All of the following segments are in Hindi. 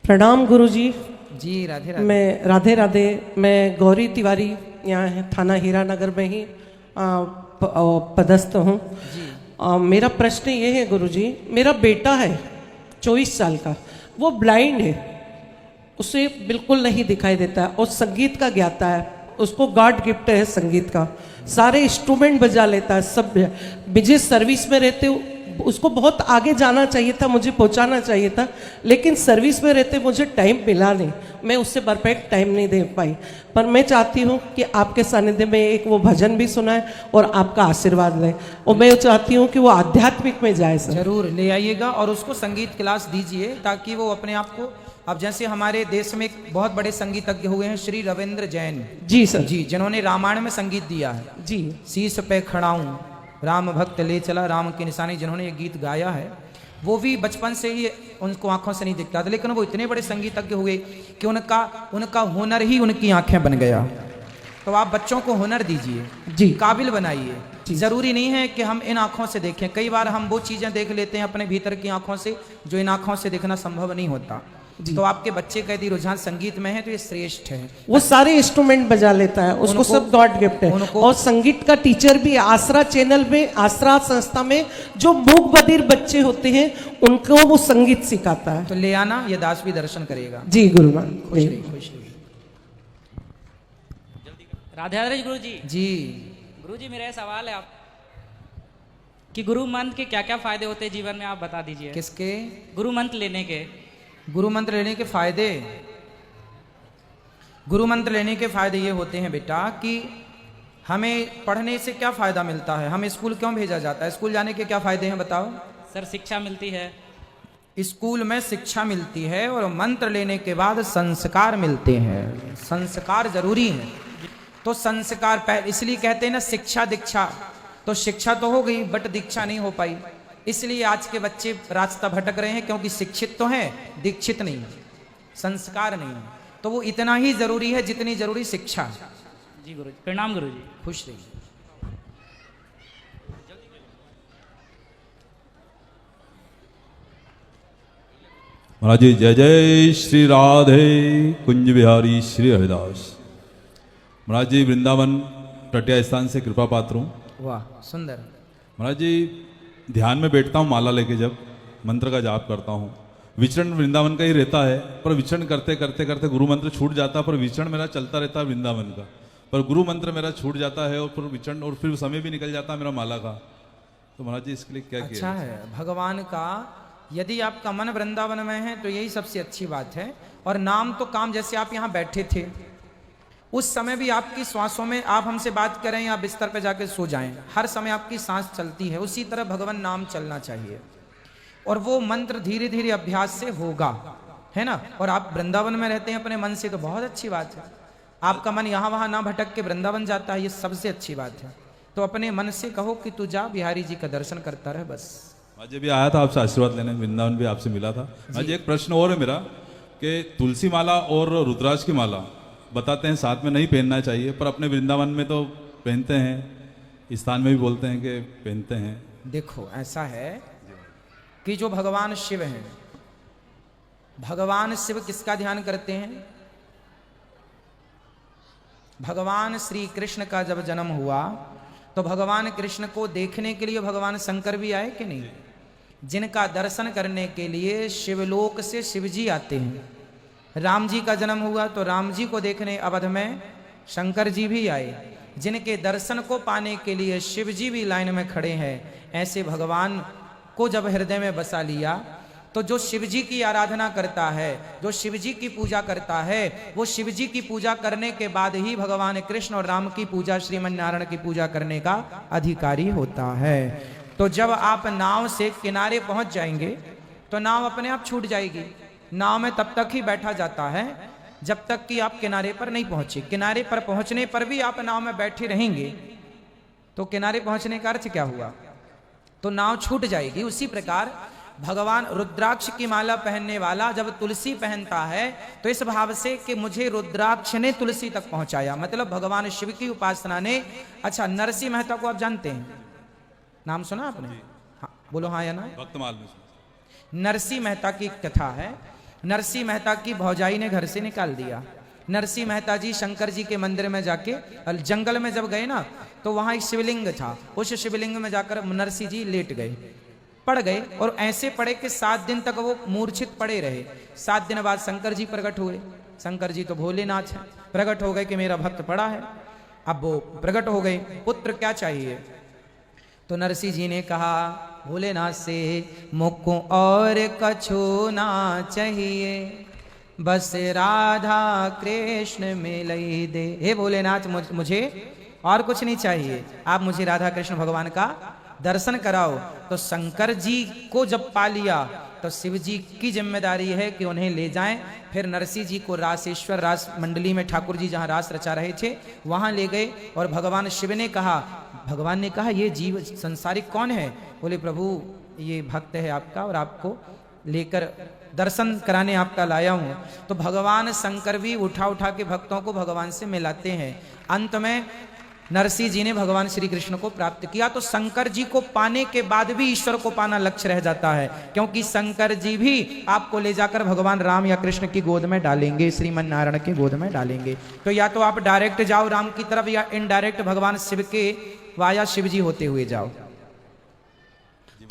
प्रणाम गुरुजी। जी राधे राधे। मैं राधे राधे। मैं गौरी तिवारी यहाँ थाना हीरानगर में ही पदस्थ हूँ। मेरा प्रश्न ये है गुरुजी, मेरा बेटा है 24 साल का, वो ब्लाइंड है, उसे बिल्कुल नहीं दिखाई देता है और संगीत का ज्ञाता है, उसको गॉड गिफ्ट है संगीत का, सारे इंस्ट्रूमेंट बजा लेता है सब। मुझे सर्विस में रहते उसको बहुत आगे जाना चाहिए था, मुझे पहुंचाना चाहिए था, लेकिन सर्विस में रहते मुझे टाइम मिला नहीं, मैं उससे परफेक्ट टाइम नहीं दे पाई। पर मैं चाहती हूँ कि आपके सानिध्य में एक वो भजन भी सुनाए और आपका आशीर्वाद ले, और मैं चाहती हूँ कि वो आध्यात्मिक में जाए। सर जरूर ले आइएगा और उसको संगीत क्लास दीजिए ताकि वो अपने आप को, अब जैसे हमारे देश में एक बहुत बड़े संगीतज्ञ हुए हैं श्री रविंद्र जैन जी सर जी, जिन्होंने रामायण में संगीत दिया है। जी शीश पे खड़ाऊं राम भक्त ले चला राम की निशानी, जिन्होंने ये गीत गाया है, वो भी बचपन से ही उनको आंखों से नहीं दिखता था, लेकिन वो इतने बड़े संगीतज्ञ हुए कि उनका हुनर ही उनकी आंखें बन गया। तो आप बच्चों को हुनर दीजिए जी, काबिल बनाइए। जरूरी नहीं है कि हम इन आंखों से देखें, कई बार हम वो चीजें देख लेते हैं अपने भीतर की आंखों से जो इन आंखों से देखना संभव नहीं होता। तो आपके बच्चे का यदि रुझान संगीत में है तो ये श्रेष्ठ है। वो सारे इंस्ट्रूमेंट बजा लेता है, उसको सब गॉड गिफ्ट है। और संगीत का टीचर भी आसरा चैनल में, आसरा संस्था में जो मूक बधिर बच्चे होते हैं उनको वो संगीत सिखाता है। तो ले आना, ये दास भी दर्शन करेगा। जी गुरुमान, खुश रही खुश रही। राधे राधे गुरु जी। जी गुरु जी, मेरा सवाल है आप कि गुरु मंत्र के क्या क्या फायदे होते हैं जीवन में, आप बता दीजिए। किसके? गुरु मंत्र लेने के। गुरु मंत्र लेने के फायदे, गुरु मंत्र लेने के फायदे ये होते हैं बेटा कि हमें पढ़ने से क्या फायदा मिलता है, हमें स्कूल क्यों भेजा जाता है, स्कूल जाने के क्या फायदे हैं बताओ। सर शिक्षा मिलती है, स्कूल में शिक्षा मिलती है और मंत्र लेने के बाद संस्कार मिलते हैं, संस्कार जरूरी है। तो संस्कार इसलिए कहते हैं ना शिक्षा दीक्षा, तो शिक्षा तो हो गई बट दीक्षा नहीं हो पाई, इसलिए आज के बच्चे रास्ता भटक रहे हैं, क्योंकि शिक्षित तो हैं दीक्षित नहीं, संस्कार नहीं। तो वो इतना ही जरूरी है जितनी जरूरी शिक्षा है। जी गुरु जी, प्रणाम गुरु जी। खुश रहिए। महाराज जी जय जय श्री राधे कुंज बिहारी श्री हरिदास। महाराज जी वृंदावन टटिया स्थान से कृपा पात्र हूँ। वाह सुंदर। महाराज जी ध्यान में बैठता हूँ माला लेके, जब मंत्र का जाप करता हूँ, विचरण वृंदावन का ही रहता है, पर विचरण करते करते करते गुरु मंत्र छूट जाता है, पर विचरण मेरा चलता रहता है वृंदावन का, पर गुरु मंत्र मेरा छूट जाता है और फिर विचरण और फिर समय भी निकल जाता है मेरा माला का। तो महाराज जी इसके लिए क्या किया? अच्छा है भगवान का, यदि आपका मन वृंदावन में है तो यही सबसे अच्छी बात है। और नाम तो काम, जैसे आप यहाँ बैठे थे उस समय भी आपकी श्वासों में, आप हमसे बात करें या बिस्तर पे जाके सो जाएं, हर समय आपकी सांस चलती है, उसी तरह भगवान नाम चलना चाहिए। और वो मंत्र धीरे धीरे अभ्यास से होगा, है ना। और आप वृंदावन में रहते हैं अपने मन से, तो बहुत अच्छी बात है। आपका मन यहाँ वहां ना भटक के वृंदावन जाता है, ये सबसे अच्छी बात है। तो अपने मन से कहो कि तू जा बिहारी जी का दर्शन करता रहे बस। आज भी आया था आपसे आशीर्वाद लेने, वृंदावन भी आपसे मिला था। आज एक प्रश्न और है मेरा कि तुलसी माला और रुद्राक्ष की माला बताते हैं साथ में नहीं पहनना चाहिए, पर अपने वृंदावन में तो पहनते हैं, इस स्थान में भी बोलते हैं कि पहनते हैं। देखो ऐसा है कि जो भगवान शिव हैं, भगवान शिव किसका ध्यान करते हैं? भगवान श्री कृष्ण का जब जन्म हुआ तो भगवान कृष्ण को देखने के लिए भगवान शंकर भी आए कि नहीं? जिनका दर्शन करने के लिए शिवलोक से शिवजी आते हैं। राम जी का जन्म हुआ तो राम जी को देखने अवध में शंकर जी भी आए, जिनके दर्शन को पाने के लिए शिव जी भी लाइन में खड़े हैं। ऐसे भगवान को जब हृदय में बसा लिया तो जो शिव जी की आराधना करता है, जो शिव जी की पूजा करता है, वो शिव जी की पूजा करने के बाद ही भगवान कृष्ण और राम की पूजा, श्रीमन नारायण की पूजा करने का अधिकारी होता है। तो जब आप नाव से किनारे पहुंच जाएंगे तो नाव अपने आप छूट जाएगी। नाव में तब तक ही बैठा जाता है जब तक कि आप किनारे पर नहीं पहुंचे। किनारे पर पहुंचने पर भी आप नाव में बैठे रहेंगे तो किनारे पहुंचने का अर्थ क्या हुआ? तो नाव छूट जाएगी। उसी प्रकार भगवान रुद्राक्ष की माला पहनने वाला जब तुलसी पहनता है तो इस भाव से कि मुझे रुद्राक्ष ने तुलसी तक पहुंचाया, मतलब भगवान शिव की उपासना ने। अच्छा, नरसिंह मेहता को आप जानते हैं, नाम सुना आपने? हाँ बोलो हाँ या ना? भक्तमाल में नरसिंह मेहता की कथा है नरसिंह मेहता की भौजाई ने घर से निकाल दिया। नरसिंह मेहता जी शंकर जी के मंदिर में जाके जंगल में जब गए ना, तो वहां एक शिवलिंग था। उस शिवलिंग में जाकर नरसिंह जी लेट गए, पड़ गए, और ऐसे पड़े कि 7 दिन तक वो मूर्छित पड़े रहे। 7 दिन बाद शंकर जी प्रकट हुए। शंकर जी तो भोलेनाथ हैं, प्रकट हो गए कि मेरा भक्त पड़ा है। अब वो प्रकट हो गए, पुत्र क्या चाहिए? तो नरसिंह जी ने कहा भोलेनाथ से, मुझको और कछु ना चाहिए, बस राधा कृष्ण मिलई दे। हे भोलेनाथ, मुझे और कुछ नहीं चाहिए, आप मुझे राधा कृष्ण भगवान का दर्शन कराओ। तो शंकर जी को जब पा लिया तो शिव जी की जिम्मेदारी है कि उन्हें ले जाएं। फिर नरसिंह जी को रासेश्वर रास मंडली में ठाकुर जी जहां रास रचा रहे थे वहां ले गए, और भगवान शिव ने कहा, भगवान ने कहा ये जीव संसारिक कौन है? बोले प्रभु ये भक्त है आपका, और आपको लेकर दर्शन कराने आपका लाया हूं। तो भगवान शंकर भी उठा उठा के भक्तों को भगवान से मिलाते हैं। अंत में नरसिंह जी ने भगवान श्री कृष्ण को प्राप्त किया। तो शंकर जी को पाने के बाद भी ईश्वर को पाना लक्ष्य रह जाता है, क्योंकि शंकर जी भी आपको ले जाकर भगवान राम या कृष्ण की गोद में डालेंगे, श्रीमन नारायण की गोद में डालेंगे। तो या तो आप डायरेक्ट जाओ राम की तरफ, या इनडायरेक्ट भगवान शिव के वाया शिव जी होते हुए जाओ।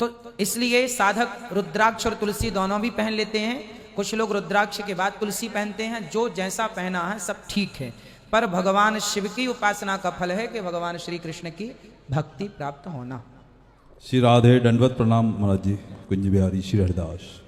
तो इसलिए साधक रुद्राक्ष और तुलसी दोनों भी पहन लेते हैं। कुछ लोग रुद्राक्ष के बाद तुलसी पहनते हैं, जो जैसा पहना है सब ठीक है, पर भगवान शिव की उपासना का फल है कि भगवान श्री कृष्ण की भक्ति प्राप्त होना। श्री राधे, दंडवत प्रणाम महाराज जी। कुंज बिहारी श्री हरिदास।